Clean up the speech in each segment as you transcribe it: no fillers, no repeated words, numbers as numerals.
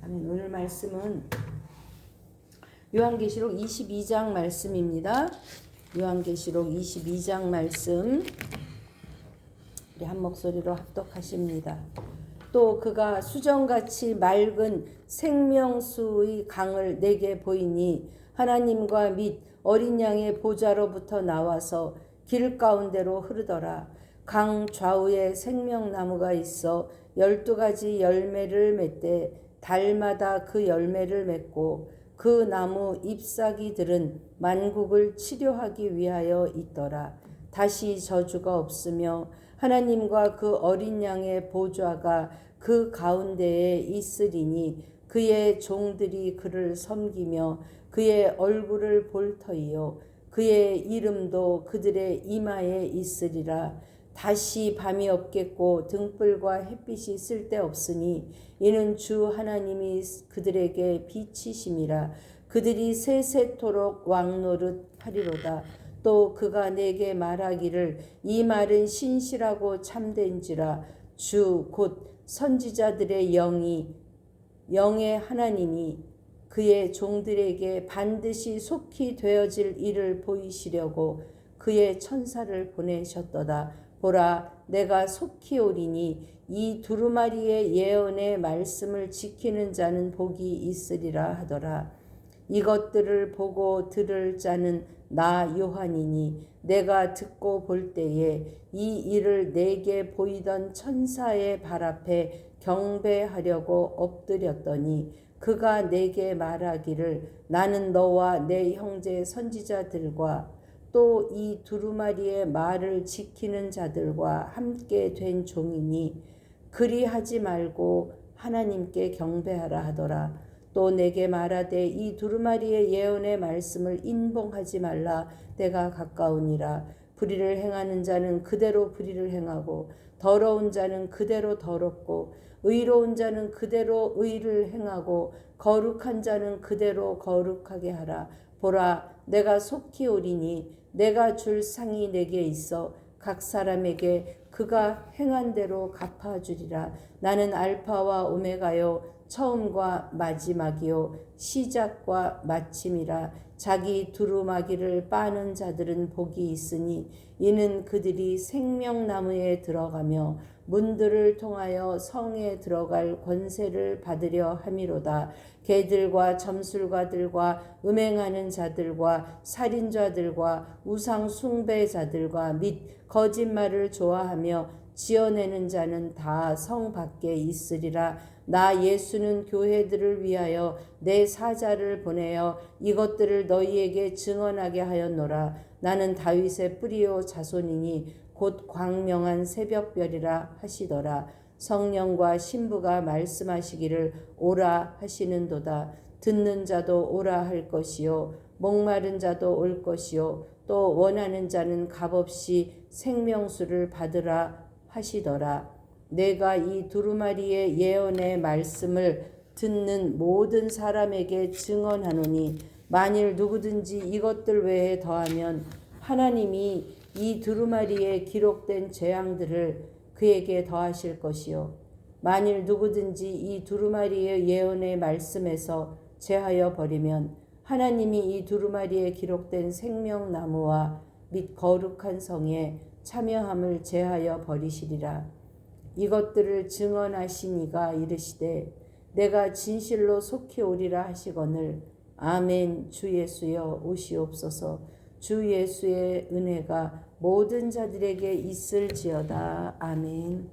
아멘. 오늘 말씀은 요한계시록 22장 말씀입니다. 요한계시록 22장 말씀 우리 한 목소리로 합독하십니다. 또 그가 수정같이 맑은 생명수의 강을 내게 보이니 하나님과 및 어린 양의 보좌로부터 나와서 길 가운데로 흐르더라. 강 좌우에 생명나무가 있어 12가지 열매를 맺되 달마다 그 열매를 맺고 그 나무 잎사귀들은 만국을 치료하기 위하여 있더라. 다시 저주가 없으며 하나님과 그 어린 양의 보좌가 그 가운데에 있으리니 그의 종들이 그를 섬기며 그의 얼굴을 볼 터이요 그의 이름도 그들의 이마에 있으리라. 다시 밤이 없겠고 등불과 햇빛이 쓸데없으니 이는 주 하나님이 그들에게 빛이심이라. 그들이 세세토록 왕노릇 하리로다. 또 그가 내게 말하기를 이 말은 신실하고 참된지라. 주 곧 선지자들의 영의 하나님이 그의 종들에게 반드시 속히 되어질 일을 보이시려고 그의 천사를 보내셨도다. 보라, 내가 속히 오리니 이 두루마리의 예언의 말씀을 지키는 자는 복이 있으리라 하더라. 이것들을 보고 들을 자는 나 요한이니 내가 듣고 볼 때에 이 일을 내게 보이던 천사의 발 앞에 경배하려고 엎드렸더니 그가 내게 말하기를 나는 너와 내 형제 선지자들과 또 이 두루마리의 말을 지키는 자들과 함께 된 종이니 그리하지 말고 하나님께 경배하라 하더라. 또 내게 말하되 이 두루마리의 예언의 말씀을 인봉하지 말라. 때가 가까우니라. 불의를 행하는 자는 그대로 불의를 행하고 더러운 자는 그대로 더럽고 의로운 자는 그대로 의를 행하고 거룩한 자는 그대로 거룩하게 하라. 보라, 내가 속히 오리니 내가 줄 상이 내게 있어 각 사람에게 그가 행한 대로 갚아주리라. 나는 알파와 오메가요 처음과 마지막이요 시작과 마침이라. 자기 두루마기를 빠는 자들은 복이 있으니 이는 그들이 생명나무에 들어가며 문들을 통하여 성에 들어갈 권세를 받으려 함이로다. 개들과 점술가들과 음행하는 자들과 살인자들과 우상 숭배자들과 및 거짓말을 좋아하며 지어내는 자는 다 성 밖에 있으리라. 나 예수는 교회들을 위하여 내 사자를 보내어 이것들을 너희에게 증언하게 하였노라. 나는 다윗의 뿌리요 자손이니 곧 광명한 새벽별이라 하시더라. 성령과 신부가 말씀하시기를 오라 하시는도다. 듣는 자도 오라 할 것이요 목마른 자도 올 것이요 또 원하는 자는 값없이 생명수를 받으라 하시더라. 내가 이 두루마리의 예언의 말씀을 듣는 모든 사람에게 증언하노니 만일 누구든지 이것들 외에 더하면 하나님이 이 두루마리에 기록된 재앙들을 그에게 더하실 것이요 만일 누구든지 이 두루마리의 예언의 말씀에서 제하여 버리면 하나님이 이 두루마리에 기록된 생명나무와 및 거룩한 성에 참여함을 제하여 버리시리라. 이것들을 증언하시니가 이르시되 내가 진실로 속히 오리라 하시거늘 아멘. 주 예수여 오시옵소서. 주 예수의 은혜가 모든 자들에게 있을지어다. 아멘.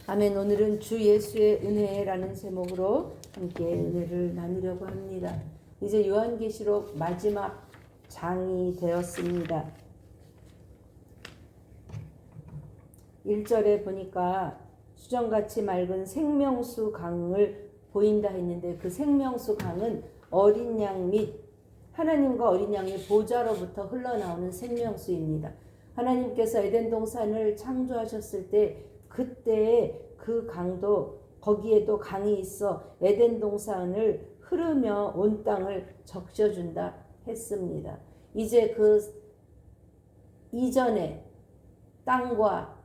아멘. 오늘은 주 예수의 은혜라는 제목으로 함께 은혜를 나누려고 합니다. 이제 요한계시록 마지막 장이 되었습니다. 1절에 보니까 수정같이 맑은 생명수 강을 보인다 했는데 그 생명수 강은 어린 양 및 하나님과 어린 양의 보좌로부터 흘러나오는 생명수입니다. 하나님께서 에덴 동산을 창조하셨을 때 그때의 그 강도 거기에도 강이 있어 에덴 동산을 흐르며 온 땅을 적셔준다 했습니다. 이제 그 이전에 땅과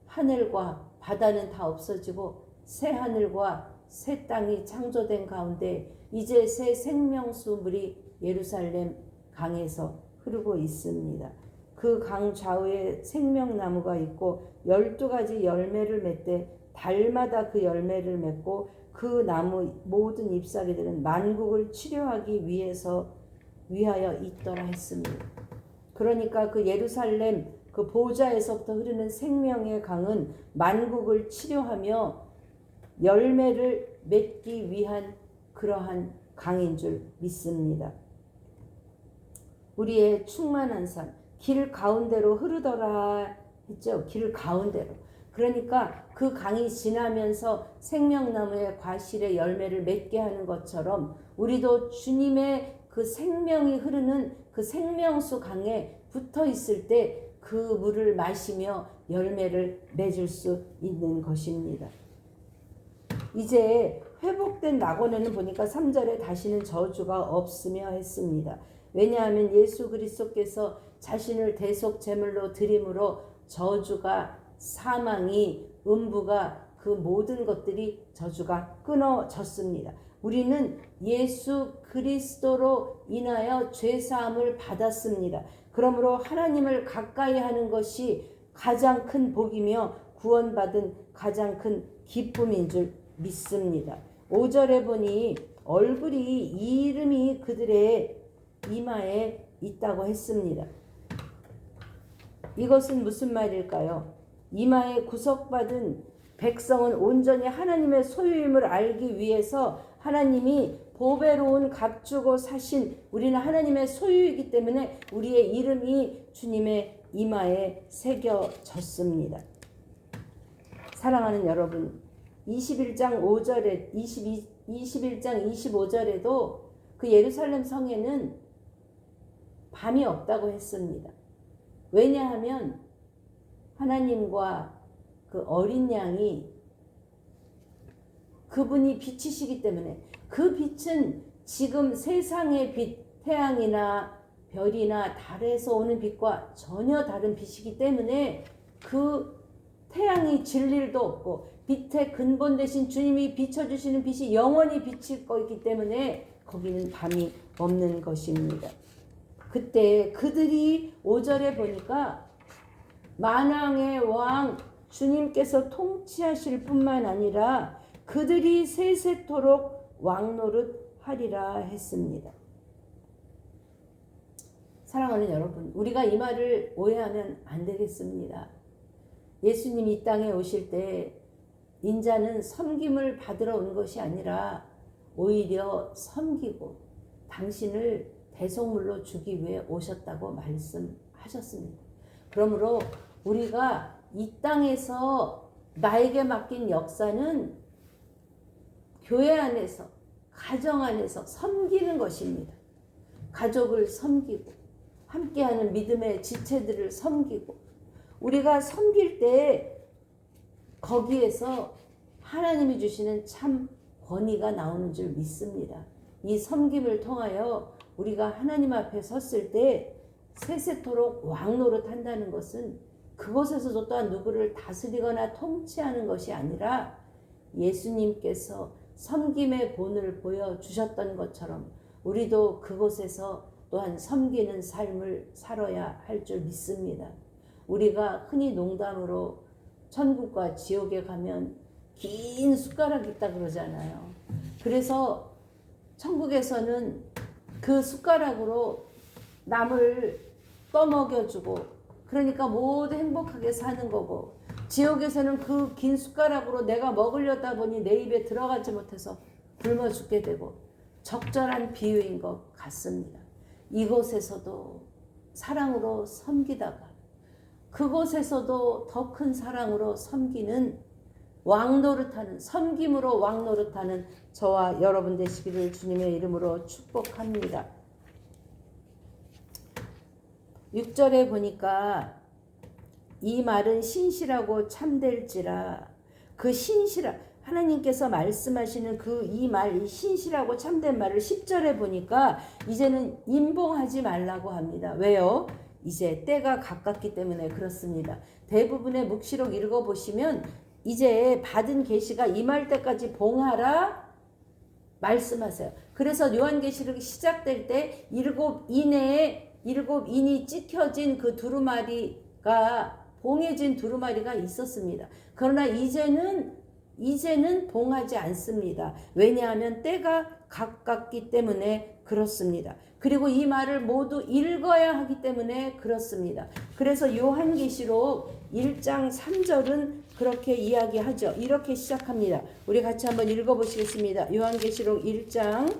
하늘과 바다는 다 없어지고 새 하늘과 새 땅이 창조된 가운데 이제 새 생명수 물이 예루살렘 강에서 흐르고 있습니다. 그 강 좌우에 생명나무가 있고 12가지 열매를 맺되 달마다 그 열매를 맺고 그 나무 모든 잎사귀들은 만국을 치료하기 위하여 있더라 했습니다. 그러니까 그 예루살렘 그 보좌에서부터 흐르는 생명의 강은 만국을 치료하며 열매를 맺기 위한 그러한 강인 줄 믿습니다. 우리의 충만한 삶, 길 가운데로 흐르더라 했죠. 길 가운데로. 그러니까 그 강이 지나면서 생명나무의 과실의 열매를 맺게 하는 것처럼 우리도 주님의 그 생명이 흐르는 그 생명수 강에 붙어 있을 때 그 물을 마시며 열매를 맺을 수 있는 것입니다. 이제 회복된 낙원에는 보니까 3절에 다시는 저주가 없으며 했습니다. 왜냐하면 예수 그리스도께서 자신을 대속 제물로 드림으로 저주가, 사망이, 음부가, 그 모든 것들이 저주가 끊어졌습니다. 우리는 예수 그리스도로 인하여 죄사함을 받았습니다. 그러므로 하나님을 가까이 하는 것이 가장 큰 복이며 구원받은 가장 큰 기쁨인 줄 믿습니다. 5절에 보니 얼굴이 이름이 그들의 이마에 있다고 했습니다. 이것은 무슨 말일까요? 이마에 구속받은 백성은 온전히 하나님의 소유임을 알기 위해서 하나님이 보배로운 값 주고 사신 우리는 하나님의 소유이기 때문에 우리의 이름이 주님의 이마에 새겨졌습니다. 사랑하는 여러분, 21장 5절에 21장 25절에도 그 예루살렘 성에는 밤이 없다고 했습니다. 왜냐하면 하나님과 그 어린 양이 그분이 빛이시기 때문에 그 빛은 지금 세상의 빛, 태양이나 별이나 달에서 오는 빛과 전혀 다른 빛이기 때문에 그 태양이 질 일도 없고 빛의 근본 대신 주님이 비춰주시는 빛이 영원히 비칠 거기 때문에 거기는 밤이 없는 것입니다. 그때 그들이 5절에 보니까 만왕의 왕 주님께서 통치하실 뿐만 아니라 그들이 세세토록 왕노릇 하리라 했습니다. 사랑하는 여러분, 우리가 이 말을 오해하면 안 되겠습니다. 예수님이 이 땅에 오실 때 인자는 섬김을 받으러 온 것이 아니라 오히려 섬기고 당신을 대속물로 주기 위해 오셨다고 말씀하셨습니다. 그러므로 우리가 이 땅에서 나에게 맡긴 역사는 교회 안에서, 가정 안에서 섬기는 것입니다. 가족을 섬기고 함께하는 믿음의 지체들을 섬기고 우리가 섬길 때 거기에서 하나님이 주시는 참 권위가 나오는 줄 믿습니다. 이 섬김을 통하여 우리가 하나님 앞에 섰을 때 세세토록 왕노릇 한다는 것은 그곳에서도 또한 누구를 다스리거나 통치하는 것이 아니라 예수님께서 섬김의 본을 보여주셨던 것처럼 우리도 그곳에서 또한 섬기는 삶을 살아야 할 줄 믿습니다. 우리가 흔히 농담으로 천국과 지옥에 가면 긴 숟가락이 있다 그러잖아요. 그래서 천국에서는 그 숟가락으로 남을 떠먹여주고 그러니까 모두 행복하게 사는 거고, 지옥에서는 그 긴 숟가락으로 내가 먹으려다 보니 내 입에 들어가지 못해서 굶어 죽게 되고 적절한 비유인 것 같습니다. 이곳에서도 사랑으로 섬기다가 그곳에서도 더 큰 사랑으로 섬기는 왕노릇하는, 섬김으로 왕노릇하는 저와 여러분 되시기를 주님의 이름으로 축복합니다. 6절에 보니까 이 말은 신실하고 참될지라, 그 신실한 하나님께서 말씀하시는 그 이 말, 이 신실하고 참된 말을 10절에 보니까 이제는 임봉하지 말라고 합니다. 왜요? 이제 때가 가깝기 때문에 그렇습니다. 대부분의 묵시록 읽어보시면 이제 받은 계시가 임할 때까지 봉하라 말씀하세요. 그래서 요한계시록이 시작될 때 일곱 인이 찍혀진 그 두루마리가 봉해진 두루마리가 있었습니다. 그러나 이제는 봉하지 않습니다. 왜냐하면 때가 가깝기 때문에 그렇습니다. 그리고 이 말을 모두 읽어야 하기 때문에 그렇습니다. 그래서 요한계시록 1장 3절은 그렇게 이야기하죠. 이렇게 시작합니다. 우리 같이 한번 읽어보시겠습니다. 요한계시록 1장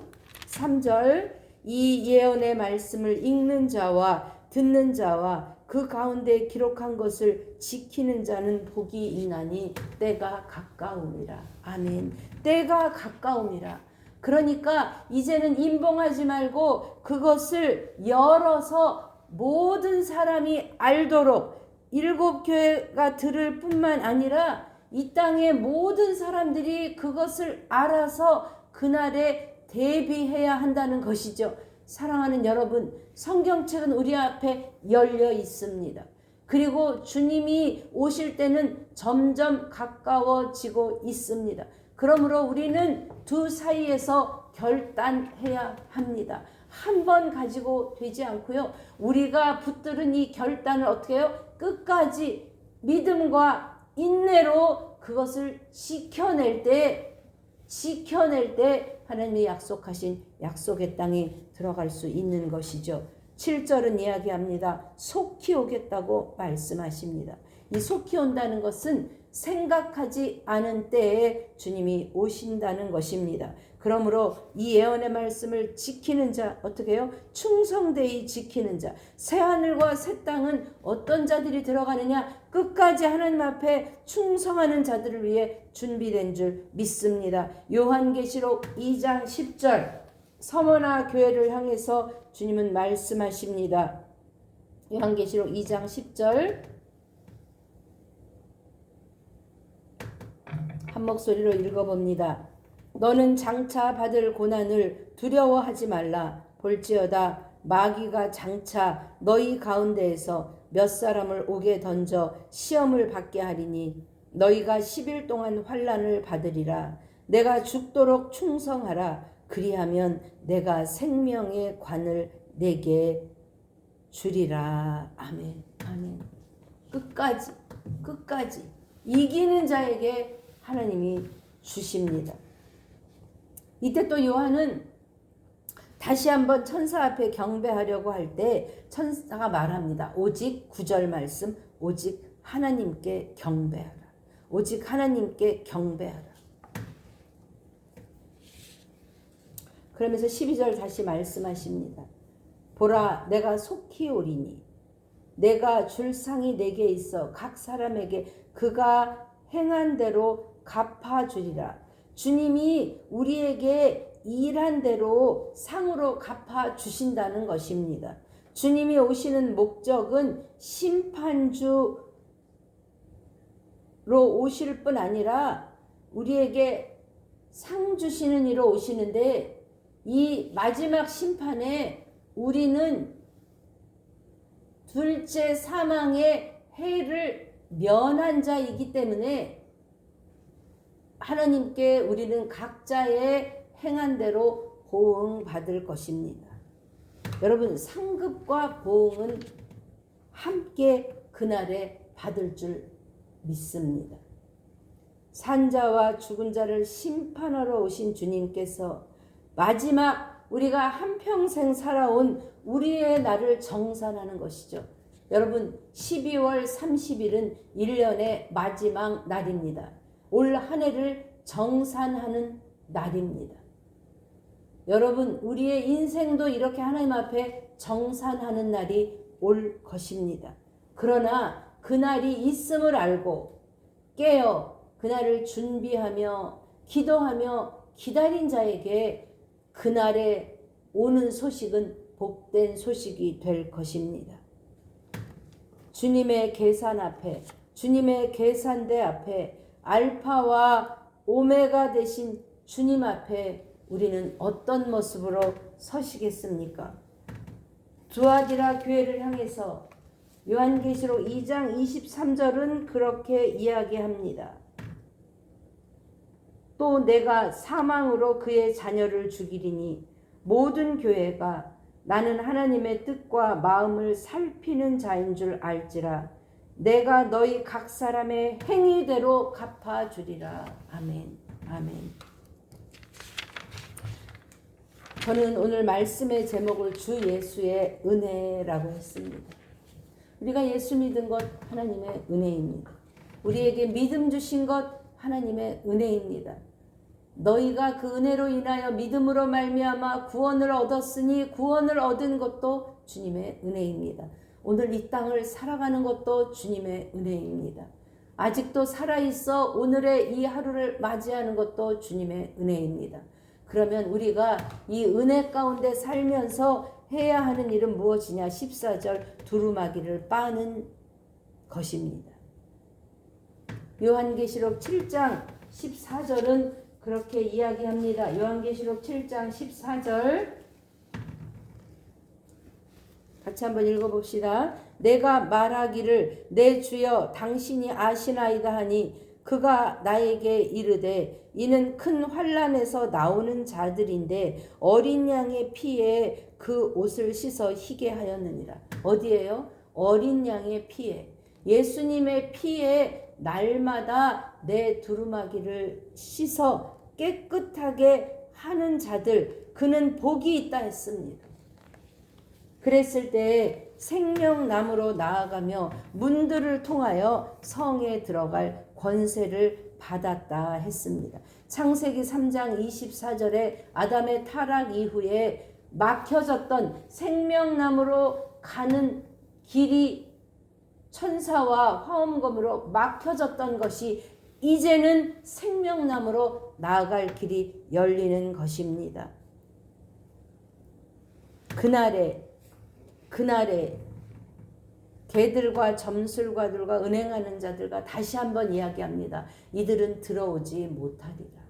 3절 이 예언의 말씀을 읽는 자와 듣는 자와 그 가운데 기록한 것을 지키는 자는 복이 있나니 때가 가까움이라. 아멘. 때가 가까움이라. 그러니까 이제는 임봉하지 말고 그것을 열어서 모든 사람이 알도록 일곱 교회가 들을 뿐만 아니라 이 땅의 모든 사람들이 그것을 알아서 그날에 대비해야 한다는 것이죠. 사랑하는 여러분, 성경책은 우리 앞에 열려 있습니다. 그리고 주님이 오실 때는 점점 가까워지고 있습니다. 그러므로 우리는 두 사이에서 결단해야 합니다. 한 번 가지고 되지 않고요. 우리가 붙들은 이 결단을 어떻게 해요? 끝까지 믿음과 인내로 그것을 지켜낼 때 하나님이 약속하신 약속의 땅에 들어갈 수 있는 것이죠. 7절은 이야기합니다. 속히 오겠다고 말씀하십니다. 이 속히 온다는 것은 생각하지 않은 때에 주님이 오신다는 것입니다. 그러므로 이 예언의 말씀을 지키는 자, 어떻게 해요? 충성되이 지키는 자. 새하늘과 새 땅은 어떤 자들이 들어가느냐? 끝까지 하나님 앞에 충성하는 자들을 위해 준비된 줄 믿습니다. 요한계시록 2장 10절 서머나 교회를 향해서 주님은 말씀하십니다. 요한계시록 2장 10절 한 목소리로 읽어봅니다. 너는 장차 받을 고난을 두려워하지 말라. 볼지어다 마귀가 장차 너희 가운데에서 몇 사람을 옥에 던져 시험을 받게 하리니 너희가 10일 동안 환난을 받으리라. 내가 죽도록 충성하라. 그리하면 내가 생명의 관을 내게 주리라. 아멘. 아멘. 끝까지 이기는 자에게 하나님이 주십니다. 이때 또 요한은 다시 한번 천사 앞에 경배하려고 할 때 천사가 말합니다. 오직 9절 말씀, 오직 하나님께 경배하라. 오직 하나님께 경배하라. 그러면서 12절 다시 말씀하십니다. 보라, 내가 속히 오리니 내가 줄 상이 내게 있어 각 사람에게 그가 행한 대로 갚아주리라. 주님이 우리에게 일한 대로 상으로 갚아주신다는 것입니다. 주님이 오시는 목적은 심판주로 오실 뿐 아니라 우리에게 상 주시는 이로 오시는데 이 마지막 심판에 우리는 둘째 사망의 해를 면한 자이기 때문에 하나님께 우리는 각자의 행한 대로 보응받을 것입니다. 여러분, 상급과 보응은 함께 그날에 받을 줄 믿습니다. 산자와 죽은 자를 심판하러 오신 주님께서 마지막 우리가 한평생 살아온 우리의 날을 정산하는 것이죠. 여러분, 12월 30일은 1년의 마지막 날입니다. 올 한 해를 정산하는 날입니다. 여러분, 우리의 인생도 이렇게 하나님 앞에 정산하는 날이 올 것입니다. 그러나 그날이 있음을 알고 깨어 그날을 준비하며 기도하며 기다린 자에게 그날에 오는 소식은 복된 소식이 될 것입니다. 주님의 계산 앞에, 주님의 계산대 앞에 알파와 오메가 되신 주님 앞에 우리는 어떤 모습으로 서시겠습니까? 두아디라 교회를 향해서 요한계시록 2장 23절은 그렇게 이야기합니다. 또 내가 사망으로 그의 자녀를 죽이리니 모든 교회가 나는 하나님의 뜻과 마음을 살피는 자인 줄 알지라. 내가 너희 각 사람의 행위대로 갚아주리라. 아멘. 아멘. 저는 오늘 말씀의 제목을 주 예수의 은혜라고 했습니다. 우리가 예수 믿은 것 하나님의 은혜입니다. 우리에게 믿음 주신 것 하나님의 은혜입니다. 너희가 그 은혜로 인하여 믿음으로 말미암아 구원을 얻었으니 구원을 얻은 것도 주님의 은혜입니다. 오늘 이 땅을 살아가는 것도 주님의 은혜입니다. 아직도 살아있어 오늘의 이 하루를 맞이하는 것도 주님의 은혜입니다. 그러면 우리가 이 은혜 가운데 살면서 해야 하는 일은 무엇이냐? 14절 두루마기를 빠는 것입니다. 요한계시록 7장 14절은 그렇게 이야기합니다. 요한계시록 7장 14절 같이 한번 읽어봅시다. 내가 말하기를 내 주여 당신이 아시나이다 하니 그가 나에게 이르되 이는 큰 환난에서 나오는 자들인데 어린 양의 피에 그 옷을 씻어 희게 하였느니라. 어디에요? 어린 양의 피에, 예수님의 피에 날마다 내 두루마기를 씻어 깨끗하게 하는 자들, 그는 복이 있다 했습니다. 그랬을 때 생명나무로 나아가며 문들을 통하여 성에 들어갈 권세를 받았다 했습니다. 창세기 3장 24절에 아담의 타락 이후에 막혀졌던 생명나무로 가는 길이 천사와 화엄검으로 막혀졌던 것이 이제는 생명나무로 나아갈 길이 열리는 것입니다. 그날에 개들과 점술가들과 은행하는 자들과 다시 한번 이야기합니다. 이들은 들어오지 못하리라.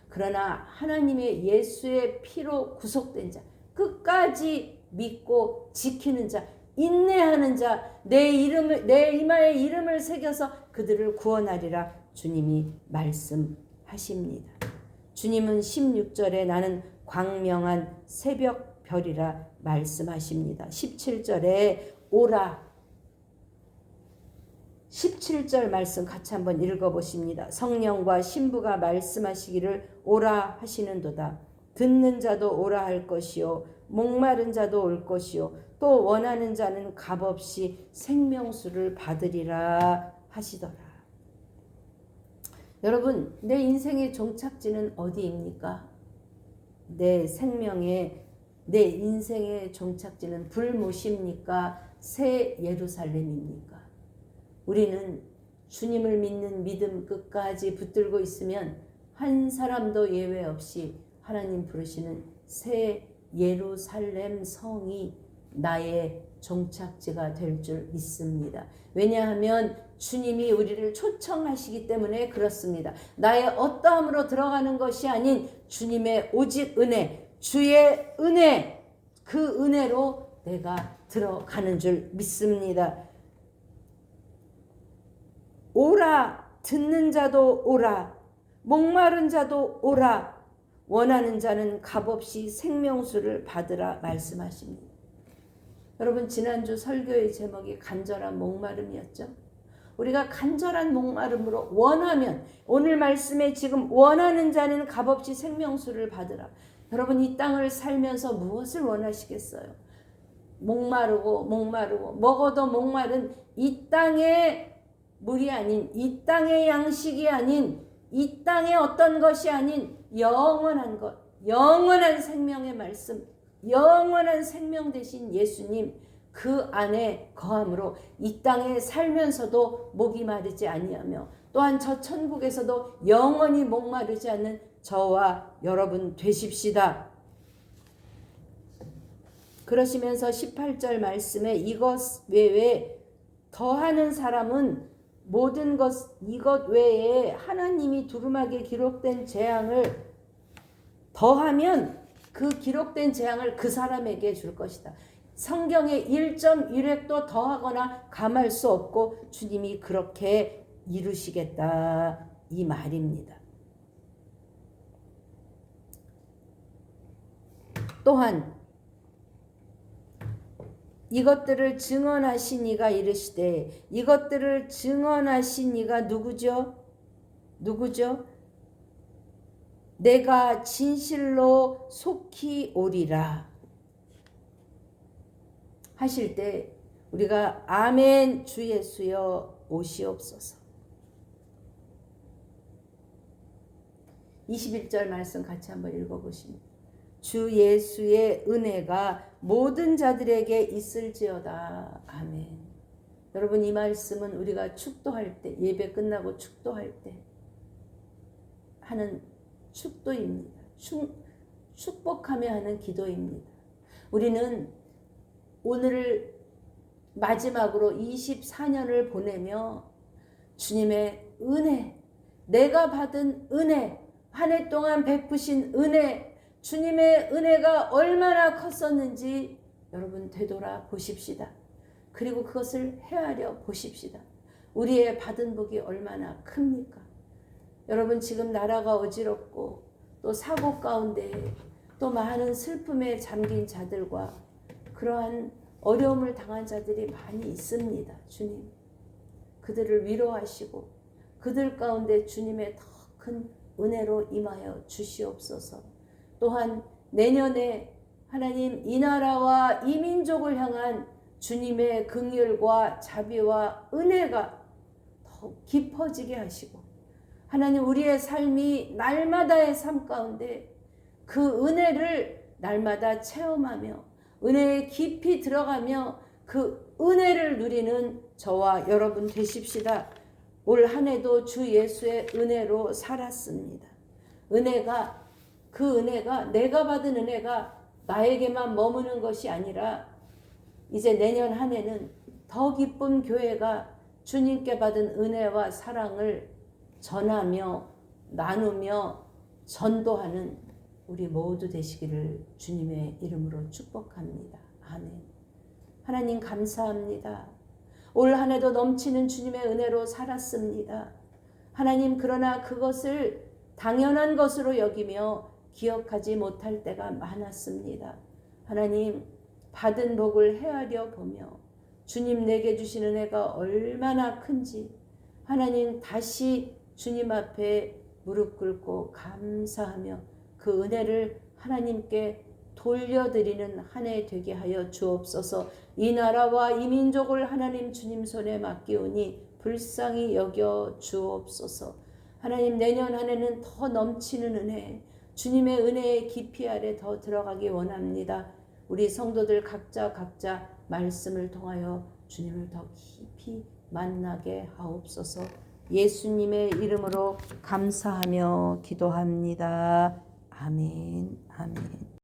그러나 하나님의 예수의 피로 구속된 자, 끝까지 믿고 지키는 자, 인내하는 자, 내 이마에 이름을 새겨서 그들을 구원하리라 주님이 말씀하십니다. 주님은 16절에 나는 광명한 새벽 별이라 말씀하십니다. 17절에 오라. 17절 말씀 같이 한번 읽어보십니다. 성령과 신부가 말씀하시기를 오라 하시는도다. 듣는 자도 오라 할 것이요 목마른 자도 올 것이요 또 원하는 자는 값없이 생명수를 받으리라 하시더라. 여러분, 내 인생의 종착지는 어디입니까? 내 인생의 종착지는 불못입니까? 새 예루살렘입니까? 우리는 주님을 믿는 믿음 끝까지 붙들고 있으면 한 사람도 예외 없이 하나님 부르시는 새 예루살렘 성이 나의 종착지가 될 줄 믿습니다. 왜냐하면 주님이 우리를 초청하시기 때문에 그렇습니다. 나의 어떠함으로 들어가는 것이 아닌 주님의 오직 은혜, 주의 은혜, 그 은혜로 내가 들어가는 줄 믿습니다. 오라, 듣는 자도 오라, 목마른 자도 오라, 원하는 자는 값없이 생명수를 받으라 말씀하십니다. 여러분, 지난주 설교의 제목이 간절한 목마름이었죠. 우리가 간절한 목마름으로 원하면, 오늘 말씀에 지금 원하는 자는 값없이 생명수를 받으라. 여러분, 이 땅을 살면서 무엇을 원하시겠어요? 목마르고 먹어도 목마른 이 땅의 물이 아닌, 이 땅의 양식이 아닌, 이 땅의 어떤 것이 아닌 영원한 것, 영원한 생명의 말씀, 영원한 생명 되신 예수님, 그 안에 거함으로 이 땅에 살면서도 목이 마르지 아니하며 또한 저 천국에서도 영원히 목마르지 않는 저와 여러분 되십시다. 그러시면서 18절 말씀에 이것 외에 더하는 사람은 모든 것, 이것 외에 하나님이 두루마기에 기록된 재앙을 더하면 그 기록된 재앙을 그 사람에게 줄 것이다. 성경에 1.1획도 더하거나 감할 수 없고 주님이 그렇게 이루시겠다 이 말입니다. 또한 이것들을 증언하신 이가 이르시되, 이것들을 증언하신 이가 누구죠? 누구죠? 내가 진실로 속히 오리라 하실 때 우리가 아멘 주 예수여 오시옵소서. 21절 말씀 같이 한번 읽어보십니다. 주 예수의 은혜가 모든 자들에게 있을지어다. 아멘. 여러분, 이 말씀은 우리가 축도할 때, 예배 끝나고 축도할 때 하는 축도입니다. 축복하며 하는 기도입니다. 우리는 오늘을 마지막으로 24년을 보내며 주님의 은혜, 내가 받은 은혜, 한 해 동안 베푸신 은혜, 주님의 은혜가 얼마나 컸었는지 여러분 되돌아 보십시다. 그리고 그것을 헤아려 보십시다. 우리의 받은 복이 얼마나 큽니까? 여러분, 지금 나라가 어지럽고 또 사고 가운데 또 많은 슬픔에 잠긴 자들과 그러한 어려움을 당한 자들이 많이 있습니다. 주님, 그들을 위로하시고 그들 가운데 주님의 더 큰 은혜로 임하여 주시옵소서. 또한 내년에 하나님 이 나라와 이 민족을 향한 주님의 긍휼과 자비와 은혜가 더 깊어지게 하시고, 하나님 우리의 삶이 날마다의 삶 가운데 그 은혜를 날마다 체험하며 은혜에 깊이 들어가며 그 은혜를 누리는 저와 여러분 되십시다. 올 한 해도 주 예수의 은혜로 살았습니다. 그 은혜가 내가 받은 은혜가 나에게만 머무는 것이 아니라 이제 내년 한 해는 더 기쁜 교회가 주님께 받은 은혜와 사랑을 전하며 나누며 전도하는 우리 모두 되시기를 주님의 이름으로 축복합니다. 아멘. 하나님 감사합니다. 올 한 해도 넘치는 주님의 은혜로 살았습니다. 하나님, 그러나 그것을 당연한 것으로 여기며 기억하지 못할 때가 많았습니다. 하나님, 받은 복을 헤아려 보며 주님 내게 주신 은혜가 얼마나 큰지 하나님 다시 주님 앞에 무릎 꿇고 감사하며 그 은혜를 하나님께 돌려드리는 한 해 되게 하여 주옵소서. 이 나라와 이 민족을 하나님 주님 손에 맡기오니 불쌍히 여겨 주옵소서. 하나님, 내년 한 해는 더 넘치는 은혜, 주님의 은혜의 깊이 아래 더 들어가기 원합니다. 우리 성도들 각자 말씀을 통하여 주님을 더 깊이 만나게 하옵소서. 예수님의 이름으로 감사하며 기도합니다. 아멘. 아멘.